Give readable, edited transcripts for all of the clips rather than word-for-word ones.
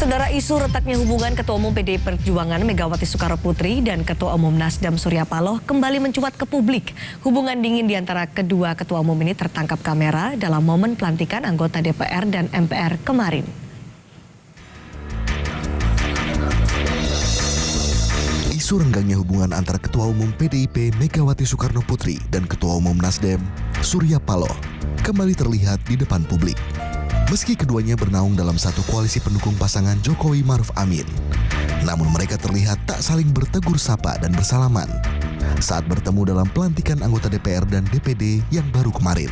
Saudara, isu retaknya hubungan Ketua Umum PDI Perjuangan Megawati Soekarnoputri dan Ketua Umum Nasdem Surya Paloh kembali mencuat ke publik. Hubungan dingin di antara kedua ketua umum ini tertangkap kamera dalam momen pelantikan anggota DPR dan MPR kemarin. Isu renggangnya hubungan antara Ketua Umum PDIP Megawati Soekarnoputri dan Ketua Umum Nasdem Surya Paloh kembali terlihat di depan publik. Meski keduanya bernaung dalam satu koalisi pendukung pasangan Jokowi Maruf Amin, namun mereka terlihat tak saling bertegur sapa dan bersalaman saat bertemu dalam pelantikan anggota DPR dan DPD yang baru kemarin.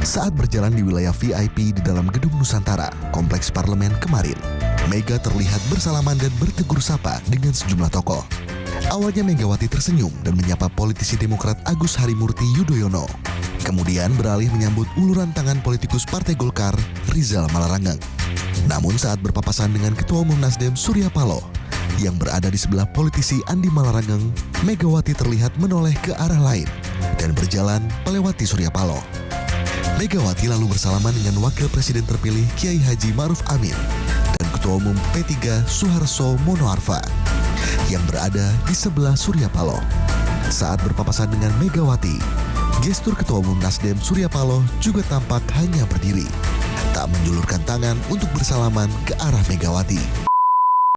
Saat berjalan di wilayah VIP di dalam Gedung Nusantara, Kompleks Parlemen kemarin, Mega terlihat bersalaman dan bertegur sapa dengan sejumlah tokoh. Awalnya Megawati tersenyum dan menyapa politisi Demokrat Agus Harimurti Yudhoyono. Kemudian beralih menyambut uluran tangan politikus Partai Golkar, Rizal Malarangeng. Namun saat berpapasan dengan Ketua Umum Nasdem Surya Paloh yang berada di sebelah politisi Andi Malarangeng, Megawati terlihat menoleh ke arah lain dan berjalan melewati Surya Paloh. Megawati lalu bersalaman dengan Wakil Presiden terpilih Kiai Haji Maruf Amin dan Ketua Umum P3 Suharso Monoarfa yang berada di sebelah Surya Paloh. Saat berpapasan dengan Megawati, gestur Ketua Umum Nasdem Surya Paloh juga tampak hanya berdiri, tak menjulurkan tangan untuk bersalaman ke arah Megawati.